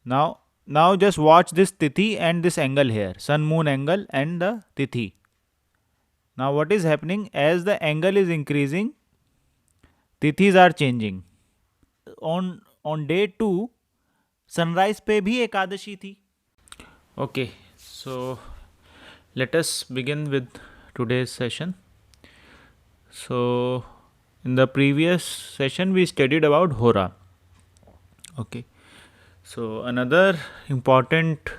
Now just watch this tithi and this angle here, sun moon angle and the tithi. Now what is happening, as the angle is increasing, tithis are changing. On day 2 sunrise पे भी एकादशी थी. Okay, so let us begin with today's session. So in the previous session we studied about Hora. Okay, so another important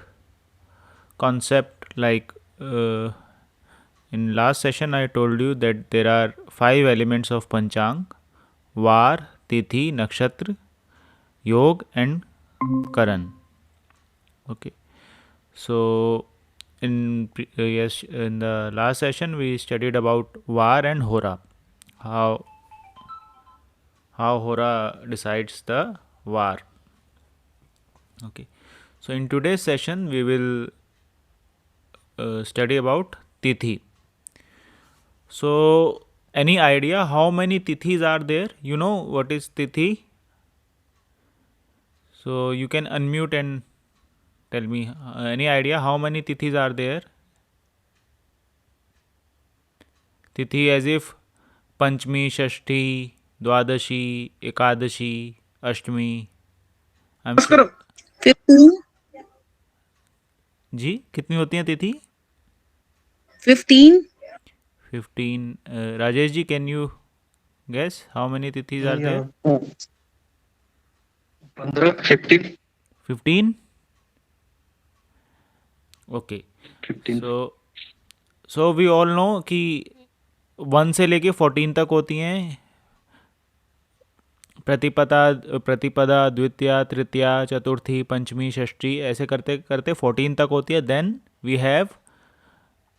concept, like in last session I told you that there are 5 elements of Panchang: Var, Tithi, Nakshatra, Yog and Karan. Okay, so in the last session we studied about Var and Hora, how Hora decides the Var. Okay, so in today's session we will study about Tithi. So any idea how many Tithis are there? You know what is Tithi? So you can unmute and tell me, any idea how many Tithis are there? Tithi as if Panchmi, Shashti, Dwadashi, Ekadashi, Ashtami. I'm sure. 15. जी कितनी होती हैं तिथि? 15. 15. Rajesh ji, can you guess how many tithis are there? 15, 15. 15. Okay, 15. so we all know कि 1 से लेके 14 तक होती हैं. प्रतिपदा, द्वितीया, तृतीया, चतुर्थी, पंचमी, षष्ठी, ऐसे करते करते 14 तक होती है. Then we have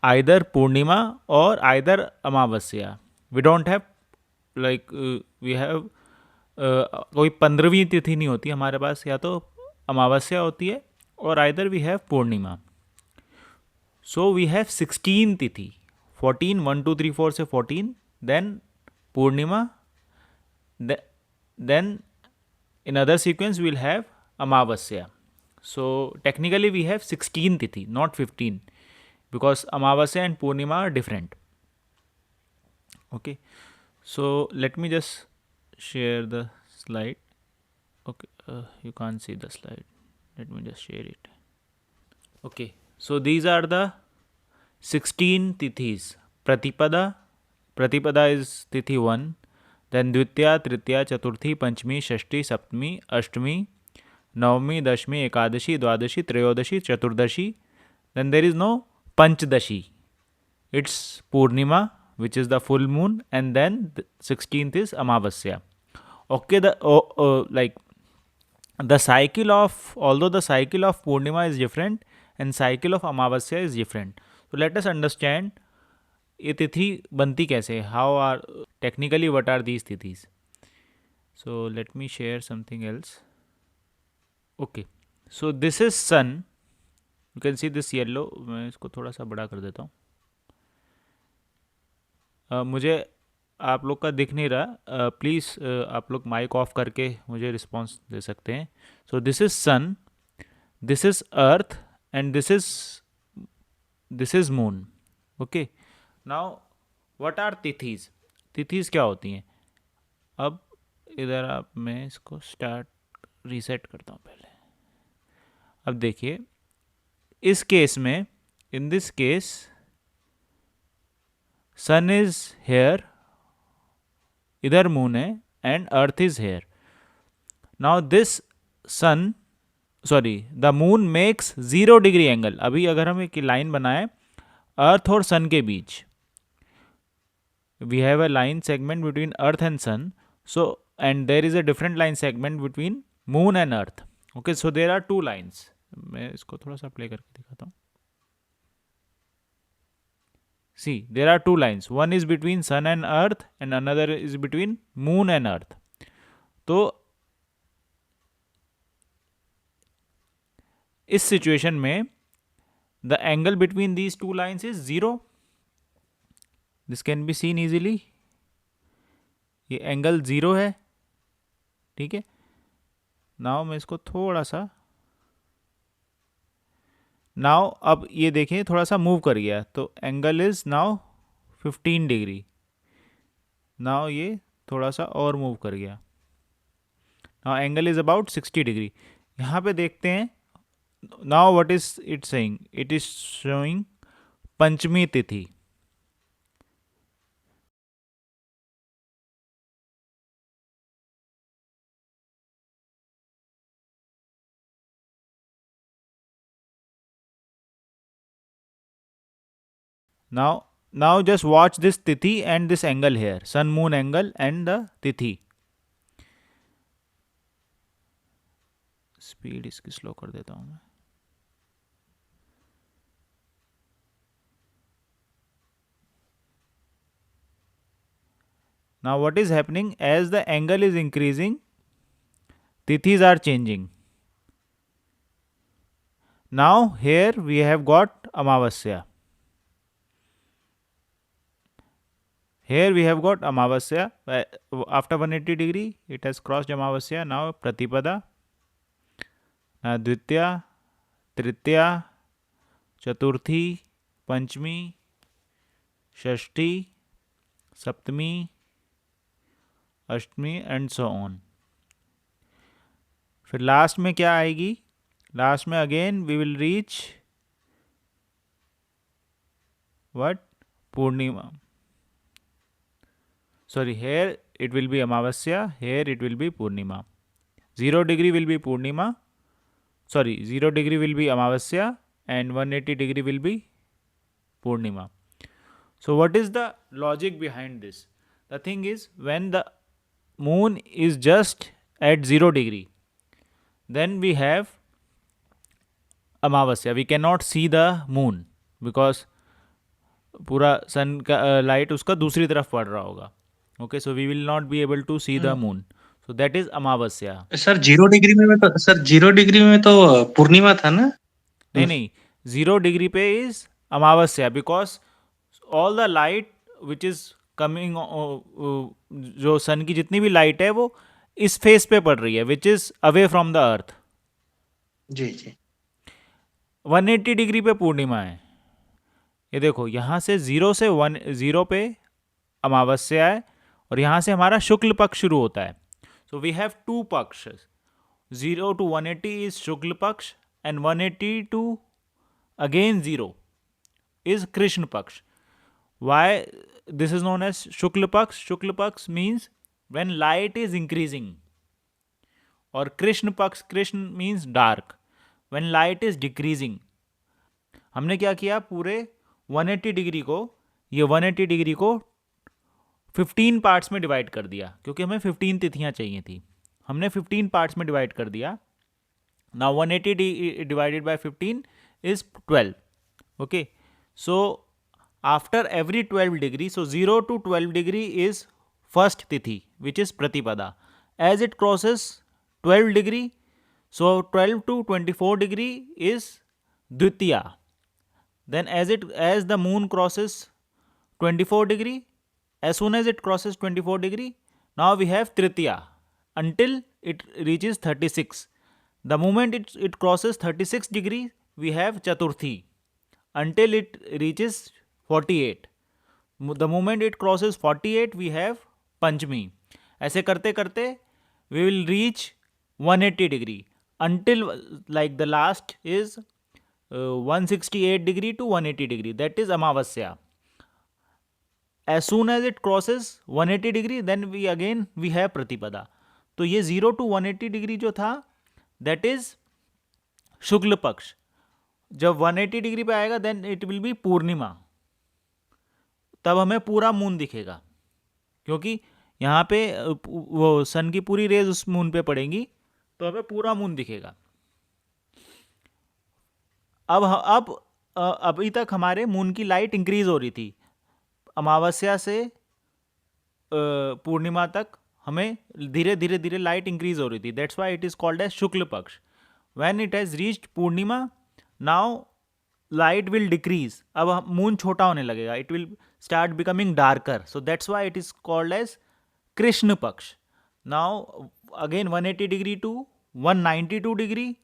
either purnima और either amavasya. We don't have like we have कोई 15वीं तिथि नहीं होती हमारे पास, या तो अमावस्या होती है और either we have purnima. So we have 16 tithi. 14, 1 2 3 4 से 14, then purnima, then in other sequence we'll have Amavasya. So technically we have 16 tithi, not 15, because Amavasya and Purnima are different. Okay, so let me just share the slide. Okay, you can't see the slide. Let me just share it. Okay, so these are the 16 tithis. Pratipada is tithi 1. Then Dvitiya, Tritiya, Chaturthi, Panchmi, Shashti, Saptami, Ashtami, Navami, Dashmi, Ekadashi, Dwadashi, Trayodashi, Chaturdashi. Then there is no Panchdashi. It's Purnima, which is the full moon, and then the 16th is Amavasya. Okay, the cycle of, although the cycle of Purnima is different and cycle of Amavasya is different. So let us understand ये तिथि बनती कैसे, how are technically what are these तिथिस. So let me share something else. Okay, so this is sun. You can see this yellow. मैं इसको थोड़ा सा बड़ा कर देता हूँ. मुझे आप लोग का दिख नहीं रहा. प्लीज़ आप लोग माइक ऑफ करके मुझे रिस्पॉन्स दे सकते हैं. So this is sun, this is earth and this is moon. Okay, now what are तिथीज? तिथीज क्या होती हैं? अब इधर आप, मैं इसको रीसेट करता हूँ पहले. अब देखिए, इस केस में, in this case, sun is here, इधर मून है, and earth is here. Now this sun, sorry, the moon makes 0 degree angle. अभी अगर हम एक लाइन बनाए अर्थ और सन के बीच, we have a line segment between earth and sun, so, and there is a different line segment between moon and earth. Okay, so there are 2 lines. मैं इसको थोड़ा सा प्ले करके दिखाता हूँ. See, there are 2 lines. One is between sun and earth and another is between moon and earth. तो इस situation में the angle between these 2 lines is 0. This can be seen easily. ये एंगल 0 है. ठीक है, नाउ मैं इसको थोड़ा सा नाउ अब ये देखें थोड़ा सा मूव कर गया, तो angle is now 15 degree. Now ये थोड़ा सा और मूव कर गया, now angle is about 60 degree. यहाँ पे देखते हैं, now what is it saying, it is showing Panchami tithi. Now just watch this tithi and this angle here, sun moon angle and the tithi. Speed इसकी स्लो कर देता हूँ मैं। Now what is happening, as the angle is increasing, tithis are changing. Now here we have got Amavasya. Here we have got Amavasya. After 180 degree, it has crossed Amavasya. Now Pratipada, Dvitya, Tritya, Chaturthi, Panchmi, Shashti, Saptami, Ashtami and so on. फिर last में क्या आएगी, last में again we will reach what, Purnima. Sorry, here it will be Amavasya, here it will be Purnima. 0 degree will be Purnima, sorry, 0 degree will be Amavasya and 180 degree will be Purnima. So what is the logic behind this? The thing is, when the moon is just at 0 degree, then we have Amavasya. We cannot see the moon because पूरा सन का light उसका दूसरी तरफ पड़ रहा होगा। Okay, so we will not be able to see the moon, so that is amavasya. Sir 0 degree में तो सर 0 डिग्री में तो पूर्णिमा था ना? नहीं नहीं, 0 डिग्री पे is Amavasya, because all the light which is coming, जो सन की जितनी भी लाइट है वो इस फेस पे पड़ रही है, which is away from the earth. जी जी 180 डिग्री पे पूर्णिमा है। ये देखो, यहाँ से 0 से 0 पे अमावस्या है और यहाँ से हमारा शुक्ल पक्ष शुरू होता है। सो वी हैव टू पक्ष, 0 to 180 is शुक्ल पक्ष and 180 to again 0 is Krishna Paksh. Why this is known as Shukla Paksh? Shukla Paksh means when light is increasing, or Krishna Paksh, Krishna means dark, when light is decreasing. हमने क्या किया, पूरे 180 degree को, ये 180 degree को 15 parts में divide कर दिया, क्योंकि हमें 15 तिथियां चाहिए थी। हमने 15 पार्ट्स में डिवाइड कर दिया। Now 180 divided by 15 is 12. Okay, so after every 12 degree, so 0 to 12 degree is first tithi, which is Pratipada. As it crosses 12 degree, so 12 to 24 degree is Dvitiya. Then as the moon crosses 24 degree, as soon as it crosses 24 degree, now we have Tritiya until it reaches 36. The moment it crosses 36 degree, we have Chaturthi until it reaches 48. The moment it crosses 48, we have Panchami. ऐसे करते करते we will reach 180 degree until, like, the last is 168 degree to 180 degree. That is Amavasya. As soon as it crosses 180 degree, then we have Pratipada. तो ये 0 to 180 degree जो था, that is शुक्ल पक्ष। जब 180 degree पे आएगा, देन इट विल बी पूर्णिमा, तब हमें पूरा मून दिखेगा, क्योंकि यहाँ पे वो सन की पूरी रेज उस मून पे पड़ेंगी, तो हमें पूरा मून दिखेगा। अब अभी तक हमारे मून की लाइट इंक्रीज हो रही थी, अमावस्या से पूर्णिमा तक हमें धीरे धीरे धीरे लाइट इंक्रीज हो रही थी। That's why it is called as Shukla Paksha. When it has reached Purnima, now light will decrease. अब मून छोटा होने लगेगा, it will start becoming darker, so that's why it is called as Krishna Paksha. Now again 180 degree to 192 degree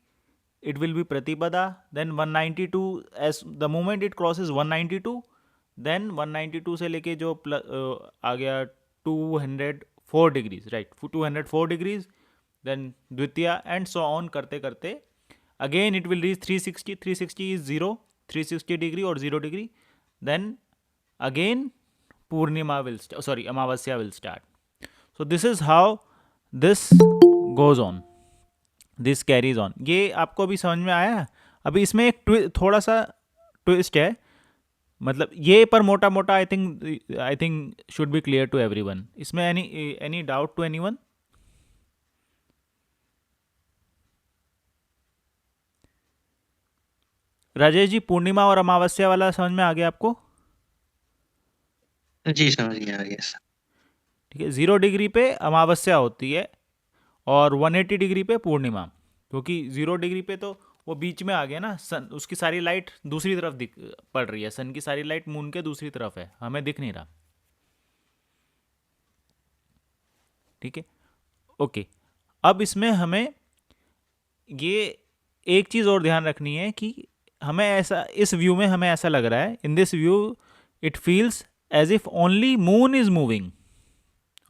it will be Pratipada, then 192, as the moment it crosses 192, then 192 से लेके जो आ गया 204 degrees, right, 204 degrees, then Dwitiya and so on करते करते again it will reach 360. 360 is 0, 360 degree or 0 degree, then again Purnima will Amavasya will start. So this is how this goes on, this carries on. ये आपको अभी समझ में आया? अभी इसमें एक थोड़ा सा ट्विस्ट है, मतलब ये पर मोटा मोटा I think should be clear to everyone. इसमें any doubt to anyone? Rajesh ji, Purnima और अमावस्या वाला समझ में आ गया आपको? जी समझ गया, यस. ठीक है, 0 डिग्री पे अमावस्या होती है और 180 डिग्री पे पूर्णिमा. क्योंकि 0 डिग्री पे तो वो बीच में आ गया ना, सन उसकी सारी लाइट दूसरी तरफ पड़ रही है, सन की सारी लाइट मून के दूसरी तरफ है, हमें दिख नहीं रहा. ठीक है, ओके. अब इसमें हमें ये एक चीज़ और ध्यान रखनी है कि हमें ऐसा, इस व्यू में हमें ऐसा लग रहा है, in this view it feels as if only moon is moving.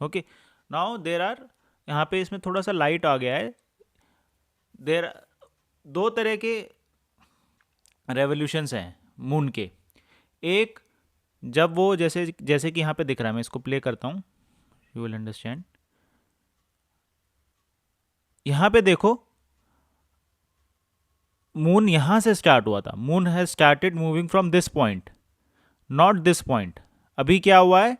Okay, now there are, यहाँ पे इसमें थोड़ा सा लाइट आ गया है. देर दो तरह के रेवोल्यूशंस हैं मून के. एक, जब वो जैसे जैसे कि यहाँ पे दिख रहा है, मैं इसको प्ले करता हूँ, यू विल अंडरस्टैंड. यहाँ पे देखो, मून यहाँ से स्टार्ट हुआ था. Moon has started moving from this point, not this point. अभी क्या हुआ है,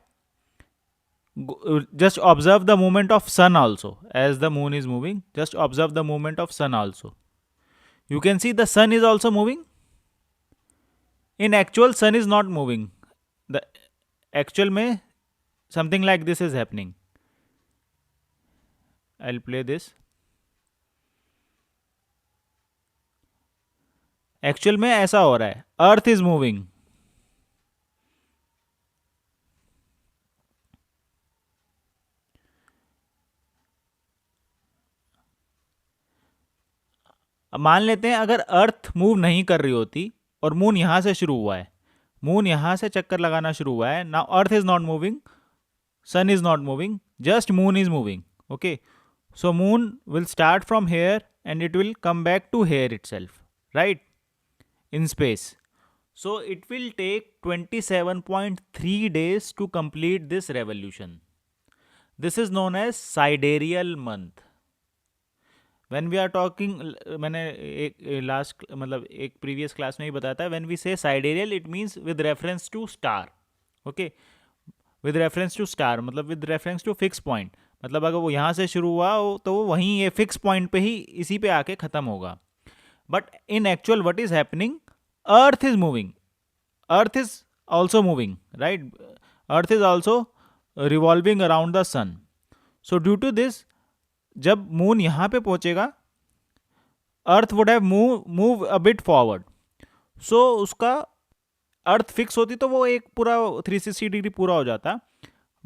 just observe the movement of sun also. As the moon is moving, just observe the movement of sun also. You can see the sun is also moving. In actual, sun is not moving. The actual में something like this is happening. I'll play this. Actual में ऐसा हो रहा है, earth is moving. अब मान लेते हैं अगर अर्थ मूव नहीं कर रही होती और मून यहाँ से शुरू हुआ है, मून यहाँ से चक्कर लगाना शुरू हुआ है. Now earth is not moving, sun is not moving, just moon is moving. Okay, so moon will start from here and it will come back to here itself, right, in space. So it will take 27.3 days to complete this revolution. This is known as sidereal month. When we are talking, मैंने एक last मतलब एक previous class में ही बताया था, when we say sidereal it means with reference to star. Okay, with reference to star मतलब with reference to fixed point. मतलब अगर वो यहाँ से शुरू हुआ तो वो वहीं ये फिक्स पॉइंट पे ही इसी पे आके ख़त्म होगा. But in actual, what is happening? Earth is moving. Earth is also moving, right? Earth is also revolving around the sun. So due to this, जब मून यहाँ पे पहुँचेगा, earth would have move a bit forward. So उसका earth fix होती तो वो एक पूरा 360 डिग्री पूरा हो जाता.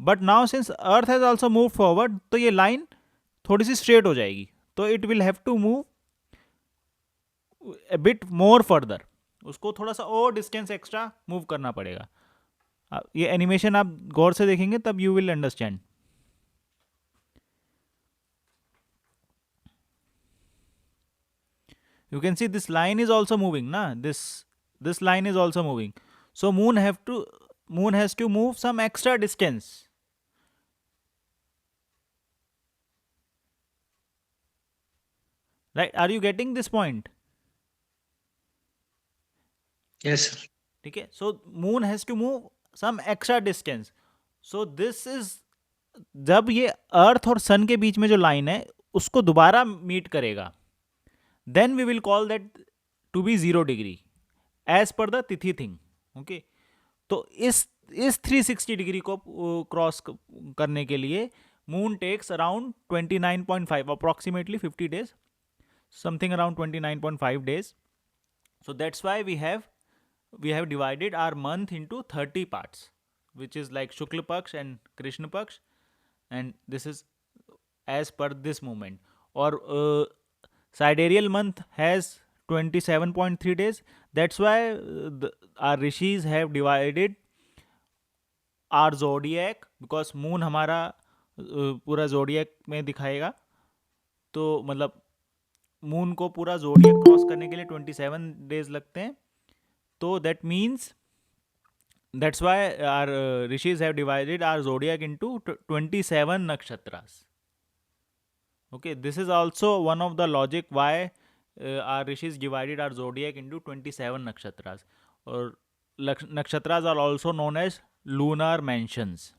But now since earth has also move forward, तो ये लाइन थोड़ी सी स्ट्रेट हो जाएगी, तो it will have to move a bit more further. उसको थोड़ा सा और डिस्टेंस एक्स्ट्रा मूव करना पड़ेगा. ये एनिमेशन आप गौर से देखेंगे तब you will understand. You can see this line is also moving, na? This line is also moving. So moon has to move some extra distance. Right? Are you getting this point? Yes sir. ठीक है, so moon has to move some extra distance. So this is, जब ये अर्थ और सन के बीच में जो line है उसको दोबारा मीट करेगा, then we will call that to be 0 degree as per the tithi thing. Okay, तो इस 360 डिग्री को क्रॉस करने के लिए moon takes around 29.5, approximately 50 days, something around 29.5 days. So that's why we have divided our month into 30 parts, which is like Shukla Paksh and Krishna Paksh, and this is as per this moment. Or sidereal month has 27.3 days. That's why our rishis have divided our zodiac, because moon हमारा पूरा zodiac में दिखाएगा, तो मतलब moon को पूरा zodiac cross करने के लिए 27 डेज लगते हैं. तो that means that's why our rishis have divided our zodiac into 27 nakshatras. Okay, this is also one of the logic why our rishis divided our zodiac into 27 nakshatras. Or nakshatras are also known as lunar mansions.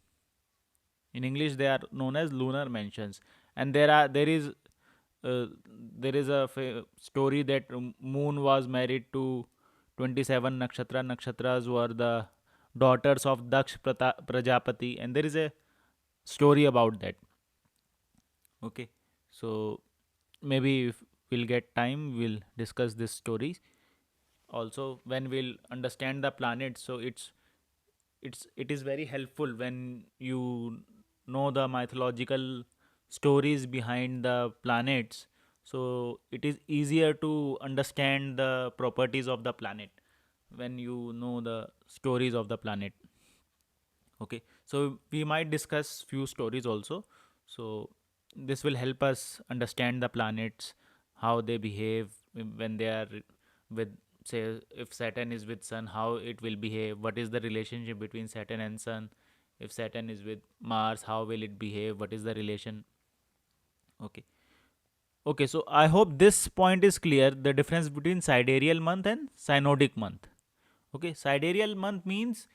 In English, they are known as lunar mansions. And there is a story that moon was married to 27 nakshatra. Nakshatras were the daughters of Daksh Prajapati, and there is a story about that. Okay, so maybe if we'll get time, we'll discuss this story also when we'll understand the planet. So it is very helpful when you know the mythological stories behind the planets, so it is easier to understand the properties of the planet when you know the stories of the planet. Okay, so we might discuss few stories also. So this will help us understand the planets, how they behave when they are with, say, if Saturn is with Sun, how it will behave, what is the relationship between Saturn and Sun. If Saturn is with Mars, how will it behave, what is the relation. Okay, okay, so I hope this point is clear, the difference between sidereal month and synodic month. Okay, sidereal month means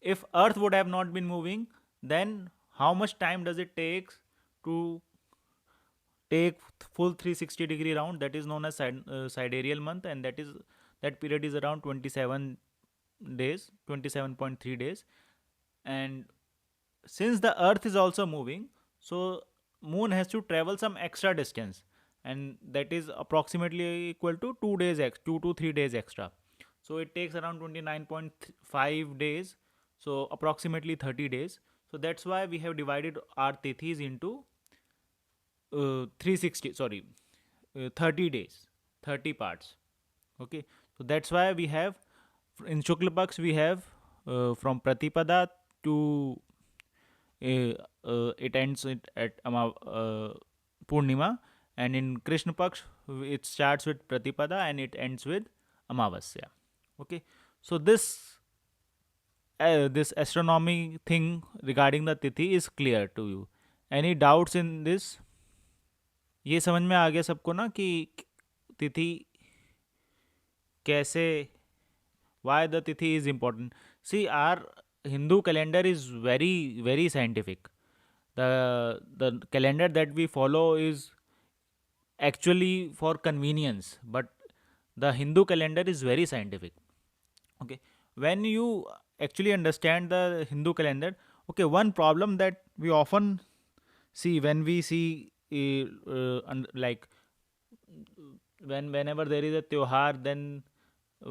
if Earth would have not been moving, then how much time does it take to take full 360-degree round? That is known as sidereal month, and that period is around 27 days, 27.3 days. And since the Earth is also moving, so moon has to travel some extra distance, and that is approximately equal to 2 to 3 days extra. So it takes around 29.5 days, so approximately 30 days. So that's why we have divided our tithis into 30 days, 30 parts. Okay, so that's why we have in Shukla Paksh we have from Pratipada to it ends at Purnima, and in Krishna Paksh it starts with Pratipada and it ends with Amavasya. Okay, so this astronomy thing regarding the tithi is clear to you. Any doubts in this? ये समझ में आ गया सबको ना कि तिथि कैसे, why the tithi is important. See, our Hindu calendar is very, very scientific. The calendar that we follow is actually for convenience, but the Hindu calendar is very scientific. Okay, when you actually understand the Hindu calendar, okay, one problem that we often see when we see like whenever there is a त्योहार, then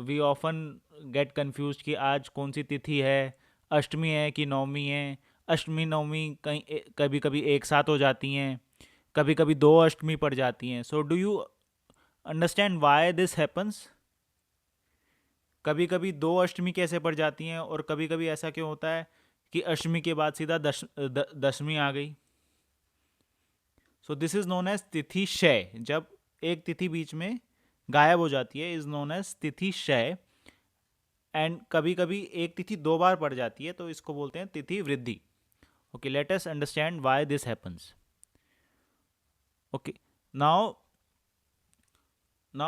we often get confused कि आज कौन सी तिथि है, अष्टमी है कि नवमी है. अष्टमी नवमी कभी कभी एक साथ हो जाती हैं, कभी कभी दो अष्टमी पड़ जाती हैं. So do you understand why this happens? कभी कभी दो अष्टमी कैसे पड़ जाती हैं, और कभी कभी ऐसा क्यों होता है कि अष्टमी के बाद सीधा दशमी आ गई. So this is known as tithi kshaya. जब एक तिथि बीच में गायब हो जाती है is known as tithi kshaya. And कभी कभी एक तिथि दो बार पड़ जाती है, तो इसको बोलते हैं तिथि वृद्धि. Okay, let us understand why this happens. Okay, now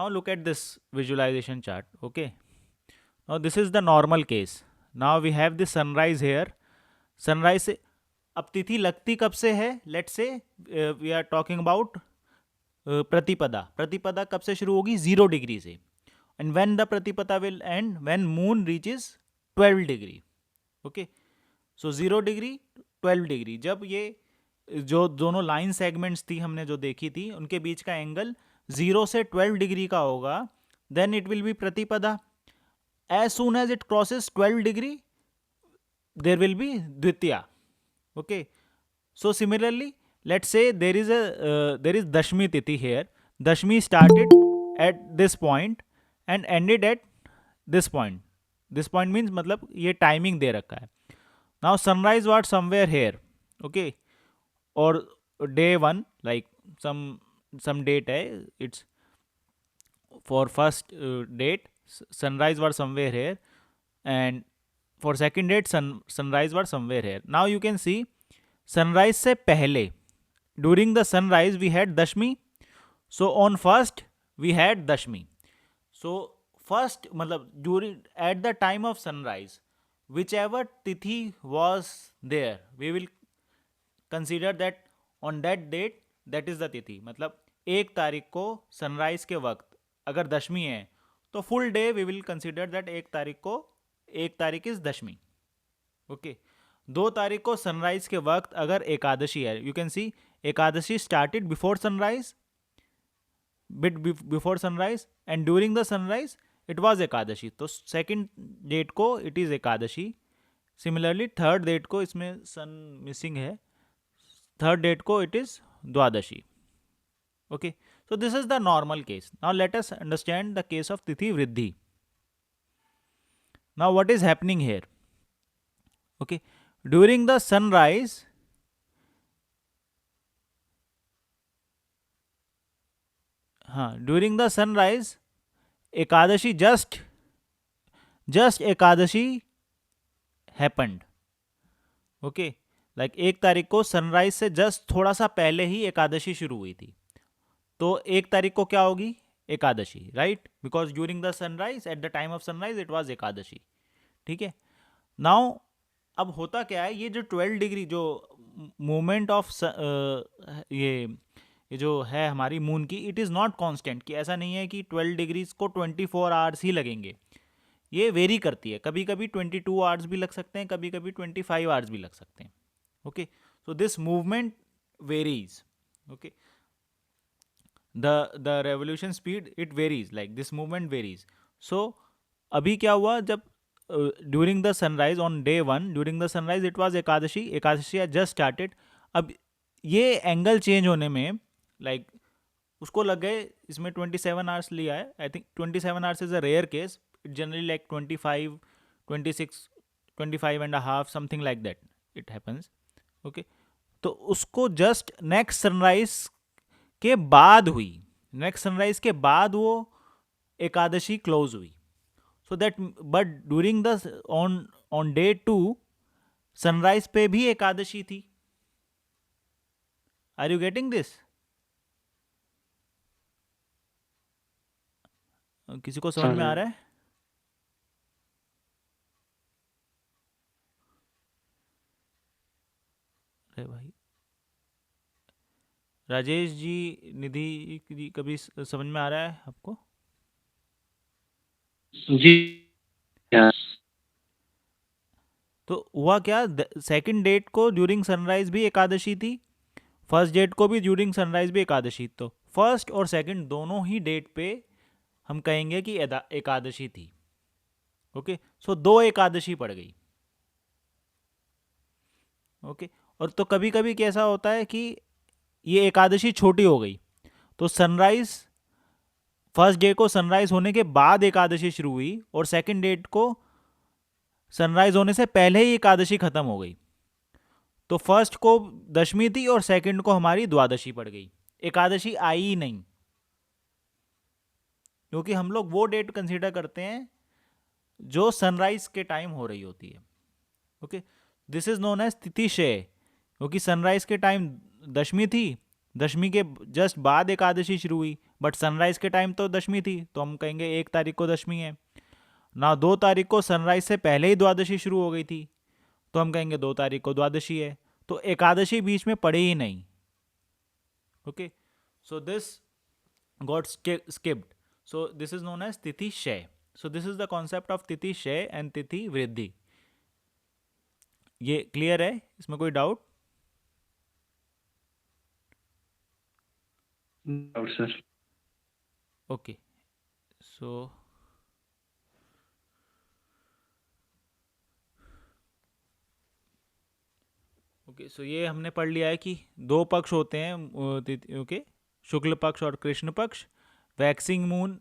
look at this visualization chart. Okay, now this is the normal case. Now we have the sunrise here. Sunrise से अब तिथि लगती कब से है? Let's say we are talking about प्रतिपदा. प्रतिपदा कब से शुरू होगी? 0 डिग्री से. And when the प्रतिपदा will end? When moon reaches 12 degree. Okay, so 0 degree 12 degree. जब ये जो दोनों लाइन सेगमेंट्स थी हमने जो देखी थी, उनके बीच का एंगल 0 से 12 डिग्री का होगा, then it will be प्रतिपदा. As soon as it crosses 12 degree, there will be Dvitiya. Okay, so similarly, let's say there is Dashmi Tithi here. Dashmi started at this point and ended at this point. This point means मतलब ये timing दे रखा है. Now sunrise was somewhere here, okay, or day 1, like some date है, it's for first date sunrise was somewhere here, and for second date sunrise was somewhere here. Now you can see sunrise से पहले during the sunrise we had Dashmi, so on first we had Dashmi. So first मतलब during at the time of sunrise whichever tithi was there we will consider that on that date that is the तिथि. मतलब 1 तारीख को sunrise के वक्त अगर दशमी है तो full day we will consider that 1 तारीख इज दशमी. ओके. 2 तारीख को सनराइज के वक्त अगर एकादशी है, you can see ekadashi started before sunrise, bit before sunrise, and during the sunrise it was ekadashi, तो सेकंड डेट को it is ekadashi. Similarly third date को, इसमें सन मिसिंग है, थर्ड डेट को it is dwadashi. Okay, so this is the normal case. Now let us understand the case of tithi vriddhi. Now what is happening here? Okay, during the sunrise during the sunrise ekadashi just ekadashi happened. Okay, like 1 तारीख को sunrise से just थोड़ा सा पहले ही एकादशी शुरू हुई थी, तो 1 तारीख को क्या होगी? Ekadashi, right? Because during the sunrise at the time of sunrise it was Ekadashi. ठीक है. नाउ अब होता क्या है, ये जो 12 डिग्री जो मूवमेंट ऑफ ये जो है हमारी मून की, इट इज़ नॉट कांस्टेंट, कि ऐसा नहीं है कि 12 डिग्रीज को 24 आवर्स ही लगेंगे. ये वेरी करती है, कभी कभी 22 आवर्स भी लग सकते हैं, कभी कभी 25 आवर्स भी लग सकते हैं. Okay, so this movement varies. Okay, the revolution speed it varies, like this movement varies. So अभी क्या हुआ, जब during the sunrise on day 1 during the sunrise it was Ekadashi had just started. अब ये एंगल चेंज होने में like उसको लग गए, इसमें 27 आवर्स लिया है. I think 27 hours is a rare case, it generally like 25 26 25 and a half something like that it happens. Okay, तो उसको जस्ट नेक्स्ट सनराइज के बाद हुई, नेक्स्ट सनराइज के बाद वो एकादशी क्लोज हुई. So that but during the on day 2 sunrise पे भी एकादशी थी. Are you getting this? किसी को समझ में आ रहा है? अरे भाई, राजेश जी, निधि जी, कभी समझ में आ रहा है आपको? जी. तो हुआ क्या, सेकंड डेट को ड्यूरिंग सनराइज भी एकादशी थी, फर्स्ट डेट को भी ड्यूरिंग सनराइज भी एकादशी. तो फर्स्ट और सेकंड दोनों ही डेट पे हम कहेंगे कि एकादशी थी. ओके, सो 2 एकादशी पड़ गई. ओके, और तो कभी कभी कैसा होता है कि ये एकादशी छोटी हो गई, तो सनराइज फर्स्ट डे को सनराइज होने के बाद एकादशी शुरू हुई, और सेकंड डेट को सनराइज होने से पहले ही एकादशी खत्म हो गई. तो फर्स्ट को दशमी थी और सेकंड को हमारी द्वादशी पड़ गई, एकादशी आई ही नहीं. क्योंकि हम लोग वो डेट कंसीडर करते हैं जो सनराइज के टाइम हो रही होती है. Okay, this is known as tithi kshaya. क्योंकि सनराइज के टाइम दशमी थी, दशमी के जस्ट बाद एकादशी शुरू हुई, बट सनराइज के टाइम तो दशमी थी, तो हम कहेंगे 1 तारीख को दशमी है ना. 2 तारीख को सनराइज से पहले ही द्वादशी शुरू हो गई थी, तो हम कहेंगे 2 तारीख को द्वादशी है. तो एकादशी बीच में पड़े ही नहीं. Okay, so this got skipped. So this is known as tithi kshaya. So this is the concept of tithi kshaya and तिथि वृद्धि. ये क्लियर है? इसमें कोई doubt? Sir. Okay, so okay, so ये हमने पढ़ लिया है कि 2 पक्ष होते हैं. ओके, शुक्ल पक्ष और कृष्ण पक्ष. वैक्सिंग मून,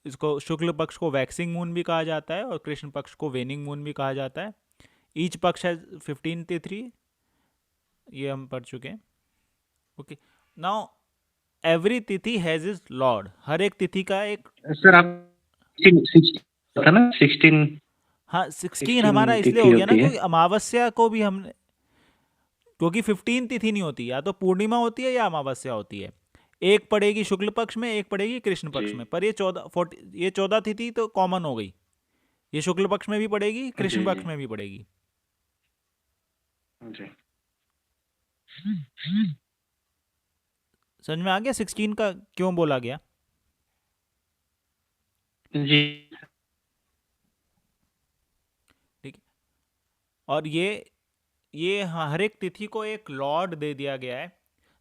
इसको शुक्ल पक्ष को वैक्सिंग मून भी कहा जाता है और कृष्ण पक्ष को वेनिंग मून भी कहा जाता है। ईच पक्ष है 15 तिथि, ये हम पढ़ चुके हैं। ओके, नाउ एवरी तिथि हैज इज लॉर्ड, हर एक तिथि का एक, सर आप 16 था ना, 16 हाँ 16 हमारा इसलिए तिथि हो गया ना होती है। क्योंकि अमावस्या को भी हमने, क्योंकि 15 तिथि नहीं होती, या तो पूर्णिमा होती है या अमावस्या होती है। एक पड़ेगी शुक्ल पक्ष में, एक पड़ेगी कृष्ण जी पक्ष में, पर ये 14 तिथि तो कॉमन हो गई, ये शुक्ल पक्ष में भी पड़ेगी, कृष्ण जी पक्ष जी में भी पड़ेगी। जी समझ में आ गया 16 का क्यों बोला गया? जी। ठीक है, और ये हाँ, हर एक तिथि को एक लॉर्ड दे दिया गया है।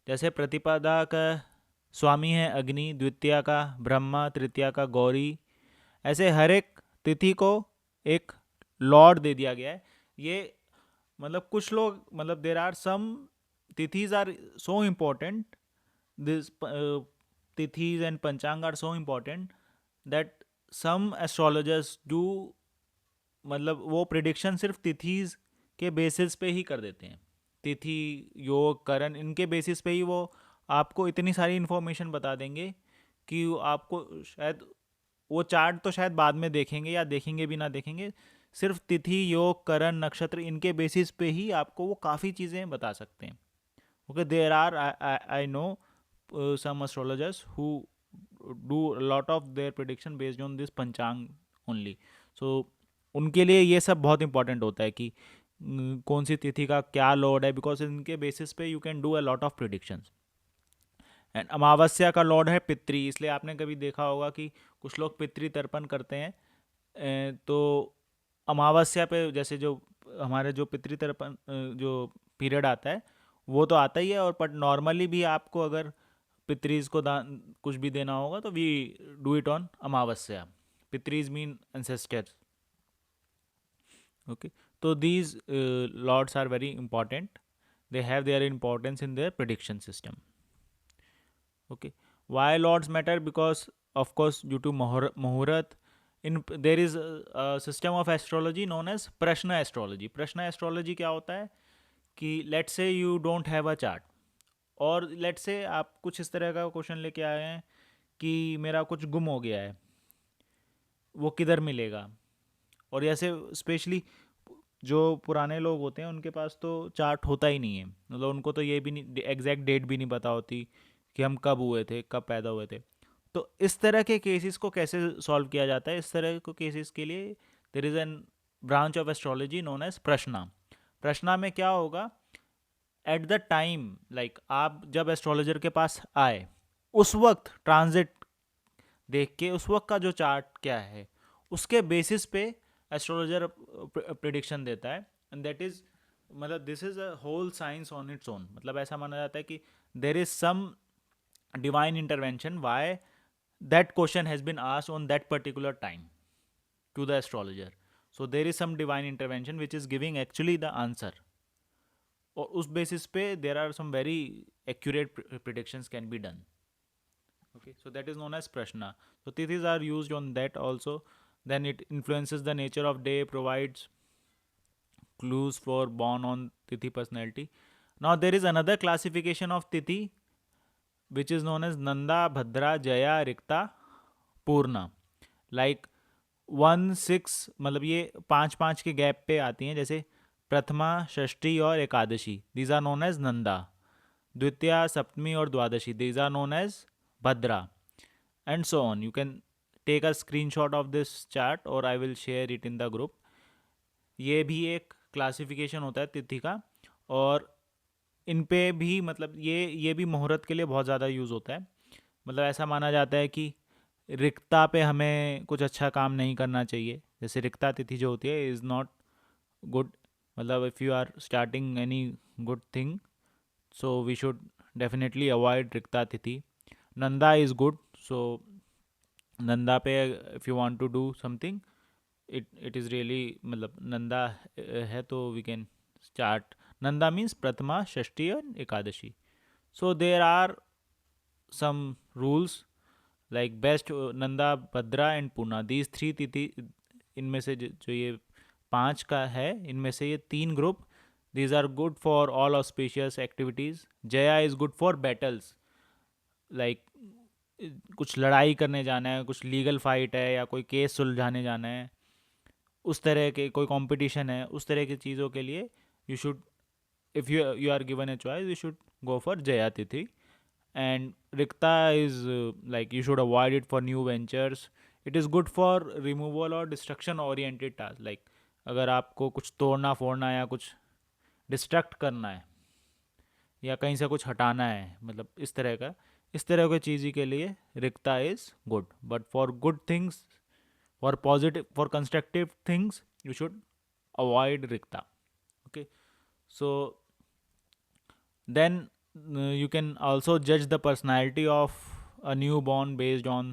जैसे प्रतिपदा का स्वामी है अग्नि, द्वितीया का ब्रह्मा, तृतीया का गौरी, ऐसे हर एक तिथि को एक लॉर्ड दे दिया गया है। ये मतलब कुछ लोग, मतलब देर आर सम तिथिज आर सो इम्पोर्टेंट, दिस तिथिज and Panchang are so important that some astrologers do, मतलब वो प्रिडिक्शन सिर्फ तिथिज के बेसिस पे ही कर देते हैं। तिथि, योग, करण, इनके बेसिस पे ही वो आपको इतनी सारी इन्फॉर्मेशन बता देंगे कि आपको शायद वो चार्ट तो शायद बाद में देखेंगे या देखेंगे भी ना देखेंगे, सिर्फ तिथि, योग, करण, नक्षत्र, इनके बेसिस पे ही आपको वो काफ़ी चीज़ें बता सकते हैं। Okay, there are, I know some astrologers who do a lot of their prediction based on this panchang only. So उनके लिए ये सब बहुत इंपॉर्टेंट होता है कि कौन सी तिथि का क्या लॉर्ड है, बिकॉज इनके बेसिस पे you can do a lot of predictions. And अमावस्या का लॉर्ड है पितृ, इसलिए आपने कभी देखा होगा कि कुछ लोग पितृ तर्पण करते हैं। तो अमावस्या पे जैसे जो हमारे जो पितृ तर्पण जो पीरियड आता है वो तो आता ही है, और बट नॉर्मली भी आपको अगर पितरीज को दान कुछ भी देना होगा तो we do it on amavasya. Pitris mean ancestors. Okay, तो these lords are very important, they have their importance in their prediction system. Okay, why lords matter? Because of course due to muhurat, in there is a system of astrology known as prashna astrology. Prashna astrology क्या होता है कि let's say you don't have a chart, और let's say आप कुछ इस तरह का क्वेश्चन लेके आए हैं कि मेरा कुछ गुम हो गया है, वो किधर मिलेगा। और ऐसे स्पेशली जो पुराने लोग होते हैं उनके पास तो चार्ट होता ही नहीं है, मतलब उनको तो ये भी नहीं, एग्जैक्ट डेट भी नहीं पता होती कि हम कब हुए थे, कब पैदा हुए थे। तो इस तरह के केसेस को कैसे सॉल्व किया जाता है? इस तरह के केसेस के लिए there is an branch of astrology known as Prashna. Prashna में क्या होगा, एट द टाइम, लाइक आप जब एस्ट्रोलॉजर के पास आए उस वक्त ट्रांजिट देख के उस वक्त का जो चार्ट क्या है उसके बेसिस पे एस्ट्रोलॉजर प्रिडिक्शन देता है। एंड दैट इज, मतलब this is a whole science on its own. मतलब ऐसा माना जाता है कि there is some divine intervention why that question has been asked on that particular time to the astrologer. So there is some divine intervention which is giving actually the answer, और उस basis पे there are some very accurate predictions can be done. Okay, so that is known as prashna. So tithis are used on that also. Then it influences the nature of day, provides clues for born on tithi personality. Now there is another classification of tithi which is known as Nanda, Bhadra, Jaya, Rikta, Purna. Like 1-6, मतलब ये 5-5 के gap पे आती हैं, जैसे प्रथमा, षष्ठी और एकादशी, these are known as Nanda. द्वितीया, सप्तमी और द्वादशी, these are known as Bhadra, and so on. You can take a screenshot of this chart or I will share it in the group. ये भी एक क्लासिफिकेशन होता है तिथि का, और इन पे भी मतलब ये भी मुहूर्त के लिए बहुत ज़्यादा यूज़ होता है। मतलब ऐसा माना जाता है कि रिक्ता पे हमें कुछ अच्छा काम नहीं करना चाहिए, जैसे रिक्ता तिथि जो होती है इज़ नॉट गुड। मतलब if you are starting any good thing, so we should definitely avoid Rikta tithi. Nanda is good, so Nanda पे if you want to do something, it is really, मतलब नंदा है तो we can start. Nanda means Prathama, षष्ठी और Ekadashi. So there are some rules like best Nanda, Bhadra and Purna, these three tithi, इनमें से जो ये 5 का है, इनमें से ये 3 group, these are good for all auspicious activities. Jaya is good for battles, like कुछ लड़ाई करने जाना है, कुछ लीगल फाइट है या कोई केस सुलझाने जाना है, उस तरह के कोई कंपटीशन है, उस तरह की चीज़ों के लिए you should, if you are given a choice, you should go for Jaya Tithi. And Rikta is like you should avoid it for new ventures. It is good for removal or destruction oriented task. Like अगर आपको कुछ तोड़ना फोड़ना या कुछ destruct करना है या कहीं से कुछ हटाना है, मतलब इस तरह की चीज़ के लिए Rikta is good. But for good things, for positive, for constructive things, you should avoid Rikta. Okay, so then you can also judge the personality of a newborn based on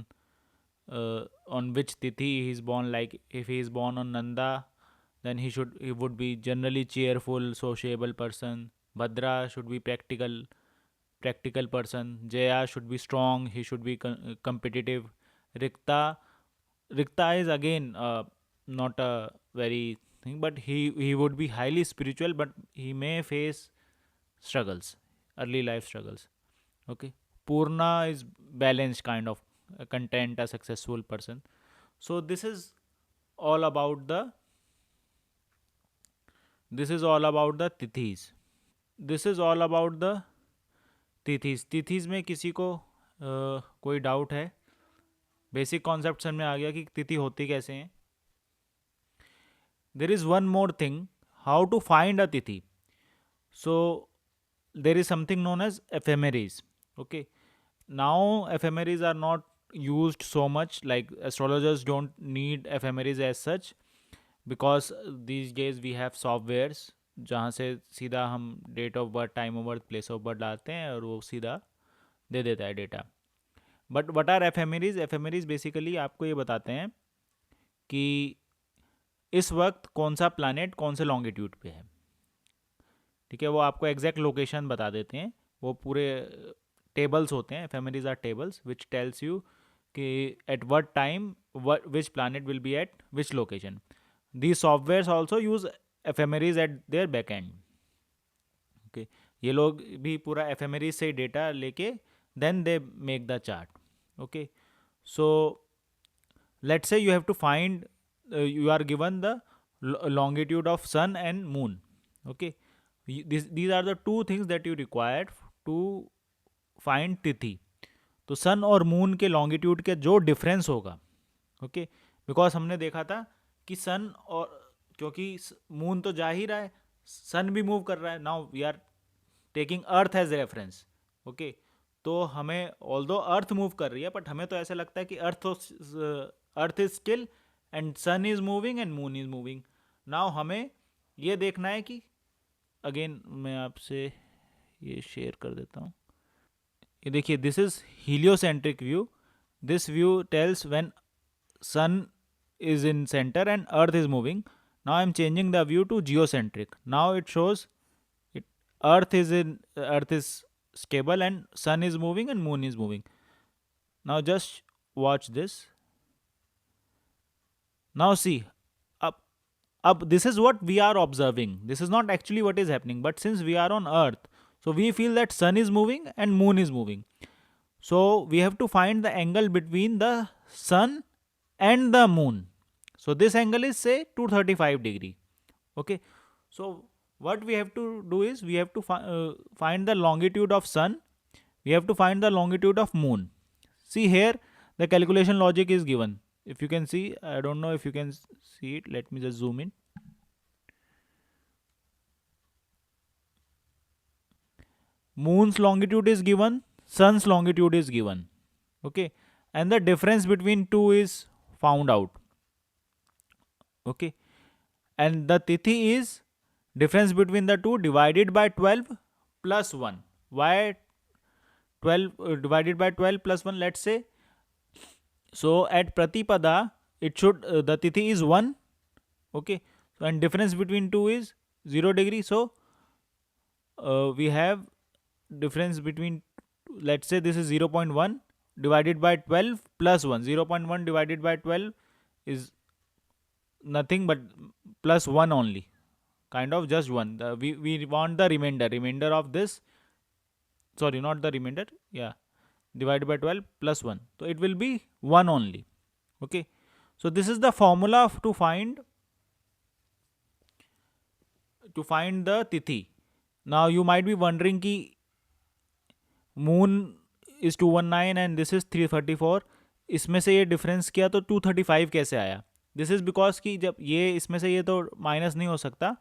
which tithi he is born. Like if he is born on Nanda, then he would be generally cheerful, sociable person. Bhadra should be practical person. Jaya should be strong, he should be competitive. Rikta is again not a very thing, but he would be highly spiritual, but he may face struggles, early life struggles. Okay, Purna is balanced, kind of a content, a successful person. So this is all about the tithis. This is all about the तिथिस में किसी को कोई doubt है? Basic concept समझ में आ गया कि तिथि होती कैसे हैं. There is one more thing, how to find a tithi. So there is something known as ephemeris. Okay, now ephemeris are not used so much, like astrologers don't need ephemeris as such, because these days we have softwares जहाँ से सीधा हम date of birth, time of birth, place of birth डालते हैं और वो सीधा दे देता है data. But what are ephemerides? Ephemerides basically आपको ये बताते हैं कि इस वक्त कौन सा प्लानट कौन से लॉन्गिट्यूड पे है. ठीक है, वो आपको एग्जैक्ट लोकेशन बता देते हैं. वो पूरे टेबल्स होते हैं, ephemerides are tables which tells you कि at what time which planet will be at which location. These softwares also use ephemeris at their back end. Okay, ये लोग भी पूरा ephemeris से डेटा लेके then they make the chart. Okay, so let's say you have to find you are given the longitude of sun and moon. Okay, these are the two things that you required to find तिथि. तो सन और moon के longitude के जो difference होगा, okay, because हमने देखा था कि सन और, क्योंकि मून तो जा ही रहा है, सन भी मूव कर रहा है. Now we are taking earth as reference. Okay, तो हमें ऑल्दो अर्थ मूव कर रही है, बट हमें तो ऐसा लगता है कि earth is still and sun is moving and moon is moving. Now हमें ये देखना है कि, अगेन मैं आपसे ये शेयर कर देता हूँ. ये देखिए, this is heliocentric view. This view tells when sun is in center and earth is moving. Now I am changing the view to geocentric. Now it shows it, earth is stable and sun is moving and moon is moving. Now just watch this. Now see, up this is what we are observing. This is not actually what is happening, but since we are on earth, so we feel that sun is moving and moon is moving. So we have to find the angle between the sun and the moon. So this angle is say 235 degree. Okay, so what we have to do is we have to find the longitude of sun, we have to find the longitude of moon. See here the calculation logic is given. If you can see, I don't know if you can see it, let me just zoom in. Moon's longitude is given, sun's longitude is given. Okay, and the difference between two is found out. Okay, and the tithi is difference between the two divided by 12 plus 1. Why 12 divided by 12 plus 1? Let's say, so at pratipada it should the tithi is 1. Okay, and difference between two is 0 degree. So we have difference between, let's say this is 0.1, divided by 12 plus 1. 0.1 divided by 12 is nothing but plus 1 only, kind of just 1. We want the remainder of this, sorry, not the remainder, yeah, divided by 12 plus 1, so it will be 1 only. Okay, so this is the formula to find the tithi. Now you might be wondering ki moon is 219 and this is 334, इसमें से ये difference किया तो 235 कैसे आया? This is because कि जब ये इसमें से ये तो माइनस नहीं हो सकता,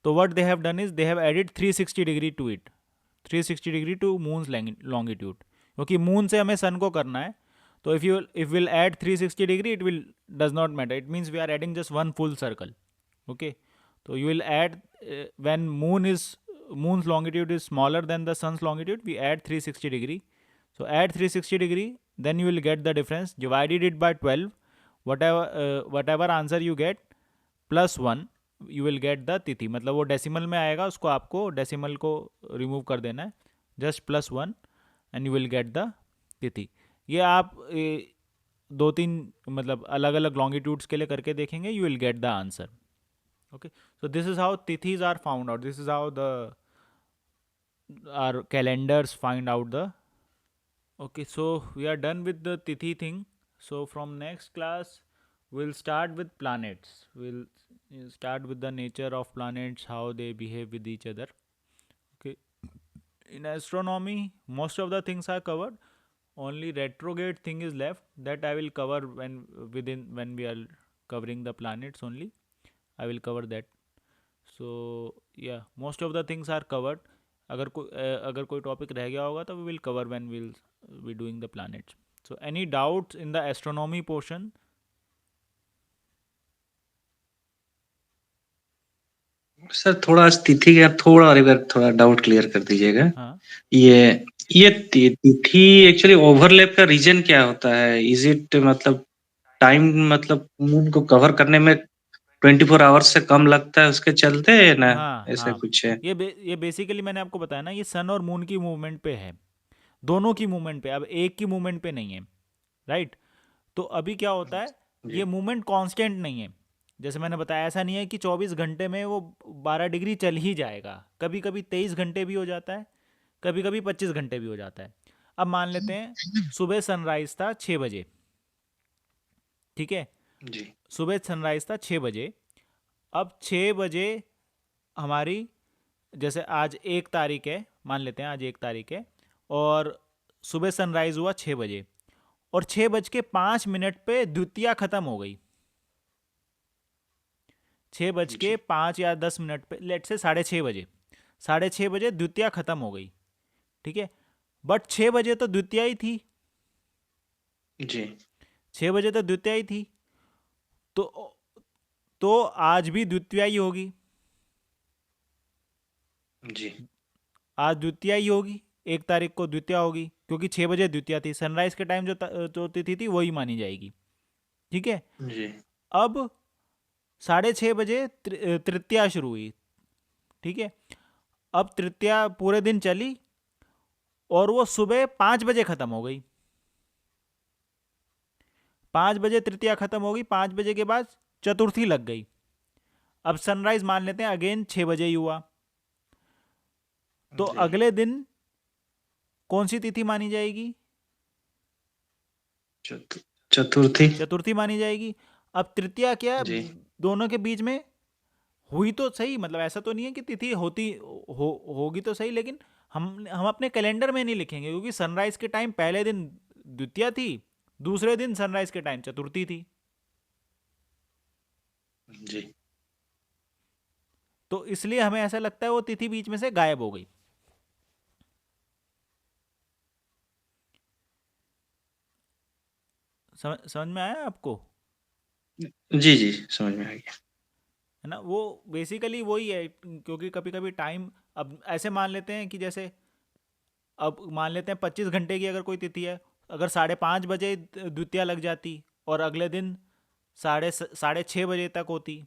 तो what they have done is they have added 360 degree to it, 360 degree to moon's longitude, क्योंकि मून से हमें सन को करना है. तो if will add 360 degree it will does not matter, it means we are adding just one full circle. Okay, so you will add when moon's longitude is smaller than the sun's longitude, we add 360 degree. So add 360 degree, then you will get the difference, divided it by 12, whatever answer you get plus 1, you will get the तिथि. मतलब वो decimal में आएगा, उसको आपको decimal को remove कर देना है, just plus 1 and you will get the तिथि. ये आप दो तीन मतलब अलग अलग लॉन्गिट्यूड्स के लिए करके देखेंगे, you will get the answer. Okay, so this is how tithis are found out. This is how our calendars find out the. Okay, so we are done with the tithi thing. So from next class we'll start with planets. We'll start with the nature of planets, how they behave with each other. Okay, in astronomy most of the things are covered, only retrograde thing is left, that I will cover when we are covering the planets only. I will cover that. So yeah, most of the things are covered. अगर कोई topic रह गया होगा तो we will cover when we'll be doing the planets. So any doubts in the astronomy portion? Sir थोड़ा तिथि का थोड़ा और एक बार थोड़ा डाउट क्लियर कर दीजिएगा. हाँ, ये तिथि एक्चुअली ओवरलैप का रीजन क्या होता है? इज इट मतलब टाइम, मतलब मून को कवर करने में 24 आवर्स से कम लगता है उसके चलते ना, हाँ, ऐसा हाँ. कुछ है? ये बेसिकली मैंने आपको बताया ना, ये सन और मून की मूवमेंट पे है, दोनों की मूवमेंट पे, अब एक की मूवमेंट पे नहीं है, राइट? तो अभी क्या होता है, जी ये मूवमेंट कांस्टेंट नहीं है. जैसे मैंने बताया, ऐसा नहीं है कि 24 घंटे में वो 12 डिग्री चल ही जाएगा. कभी कभी 23 घंटे भी हो जाता है, कभी कभी 25 घंटे भी हो जाता है. अब मान लेते हैं सुबह सनराइज था 6 बजे, ठीक है, जी सुबह सनराइज था 6 बजे. अब 6 बजे हमारी, जैसे आज 1 तारीख है, मान लेते हैं आज 1 तारीख है, और सुबह सनराइज हुआ 6 बजे, और 6:05 पे द्वितीया खत्म हो गई. 6:05 या 10 पे, लेट से 6:30 बजे, 6:30 बजे द्वितीया खत्म हो गई, ठीक है. बट 6 बजे तो द्वितीया ही थी, जी 6 बजे तो द्वितीया ही थी, तो आज भी द्वितीया ही होगी, जी आज द्वितीया ही होगी, 1 तारीख को द्वितीया होगी, क्योंकि 6 बजे द्वितीया थी, सनराइज के टाइम जो तिथि थी वही मानी जाएगी, ठीक है. जी अब 6:30 बजे तृतीया शुरू हुई, ठीक है. अब तृतीया पूरे दिन चली और वो सुबह 5 बजे खत्म हो गई. 5 बजे तृतीया खत्म हो गई, 5 बजे के बाद चतुर्थी लग गई. अब सनराइज मान लेते हैं अगेन 6 बजे ही हुआ, तो जी। अगले दिन कौन सी तिथि मानी जाएगी? चतुर्थी। चतुर्थी मानी जाएगी. अब तृतीया क्या जी दोनों के बीच में हुई तो सही, मतलब ऐसा तो नहीं है कि तिथि होगी तो सही, लेकिन हम अपने कैलेंडर में नहीं लिखेंगे, क्योंकि सनराइज के टाइम पहले दिन द्वितीया थी, दूसरे दिन सनराइज के टाइम चतुर्थी थी. जी तो इसलिए हमें ऐसा लगता है वो तिथि बीच में से गायब हो गई. समझ में आया आपको? जी जी समझ में आ गया। है ना, वो बेसिकली वही है, क्योंकि कभी कभी टाइम, अब ऐसे मान लेते हैं कि जैसे, अब मान लेते हैं 25 घंटे की अगर कोई तिथि है, अगर 5:30 बजे द्वितीया लग जाती और अगले दिन 6:30 बजे तक होती,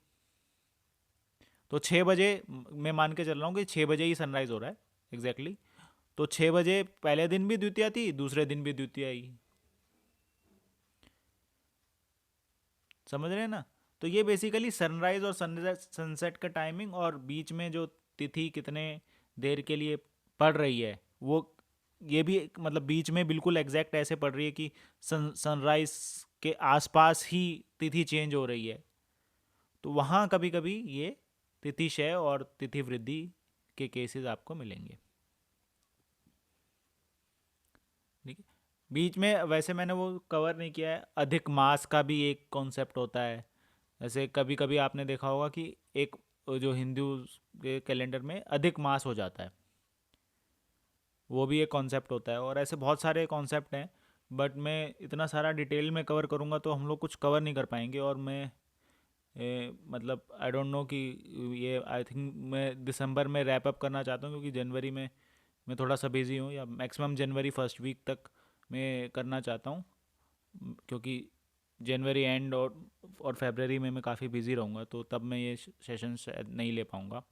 तो 6 बजे मैं मान के चल रहा हूँ कि 6 बजे ही सनराइज हो रहा है एग्जैक्टली, तो 6 बजे पहले दिन भी द्वितीया थी, दूसरे दिन भी द्वितीया ही, समझ रहे हैं ना? तो ये बेसिकली सनराइज और सनसेट का टाइमिंग और बीच में जो तिथि कितने देर के लिए पड़ रही है वो, ये भी मतलब बीच में बिल्कुल एग्जैक्ट ऐसे पड़ रही है कि सनराइज के आसपास ही तिथि चेंज हो रही है, तो वहाँ कभी कभी ये तिथि क्षय और तिथि वृद्धि के केसेस आपको मिलेंगे। ठीक है। बीच में वैसे मैंने वो कवर नहीं किया है, अधिक मास का भी एक कॉन्सेप्ट होता है। जैसे कभी कभी आपने देखा होगा कि एक जो हिंदू के कैलेंडर में अधिक मास हो जाता है, वो भी एक कॉन्सेप्ट होता है। और ऐसे बहुत सारे कॉन्सेप्ट हैं, बट मैं इतना सारा डिटेल में कवर करूँगा तो हम लोग कुछ कवर नहीं कर पाएंगे। और मैं मतलब आई डोंट नो कि ये आई थिंक मैं दिसंबर में रैप अप करना चाहता हूँ, क्योंकि जनवरी में मैं थोड़ा सा बिज़ी हूँ, या मैक्सिमम जनवरी फर्स्ट वीक तक मैं करना चाहता हूँ। क्योंकि जनवरी एंड और फरवरी में मैं काफ़ी बिज़ी रहूँगा, तो तब मैं ये सेशन शायद नहीं ले पाऊँगा।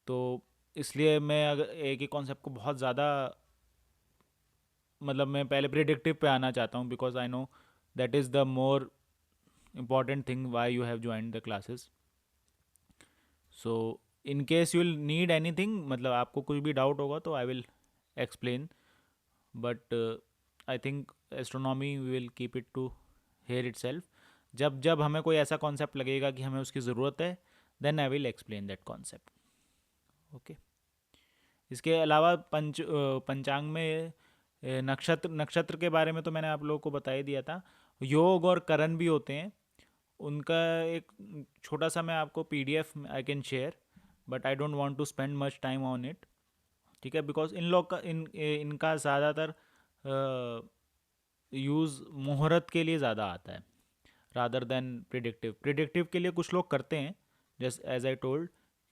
तो इसलिए मैं अगर एक ही कॉन्सेप्ट को बहुत ज़्यादा, मतलब मैं पहले प्रिडिक्टिव पे आना चाहता हूँ, because I know that is the more important thing why you have joined the classes. So in case you will need anything, मतलब आपको कुछ भी डाउट होगा तो I will explain, but I think astronomy we will keep it to here itself. जब जब हमें कोई ऐसा कॉन्सेप्ट लगेगा कि हमें उसकी ज़रूरत है, then I will explain that concept. Okay. इसके अलावा पंचांग में नक्षत्र नक्षत्र के बारे में तो मैंने आप लोगों को बता ही दिया था। योग और करण भी होते हैं, उनका एक छोटा सा मैं आपको PDF I can share, but I don't want to spend much time on it. ठीक है, बिकॉज इन लोग का इनका ज़्यादातर यूज़ मुहूर्त के लिए ज़्यादा आता है, रादर देन प्रिडिक्टिव। प्रिडिक्टिव के लिए कुछ लोग करते हैं, जस्ट एज आई टोल्ड,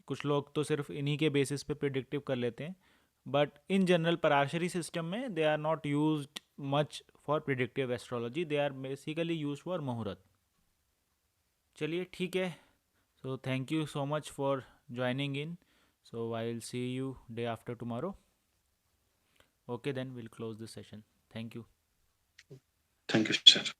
कुछ लोग तो सिर्फ इन्हीं के बेसिस पे प्रिडिक्टिव कर लेते हैं, but in general Parashari system में they are not used much for predictive astrology, they are basically use for muhurat. चलिए ठीक है, so thank you so much for joining in, so I will see you day after tomorrow. Okay, then will close this session. Thank you. Thank you sir.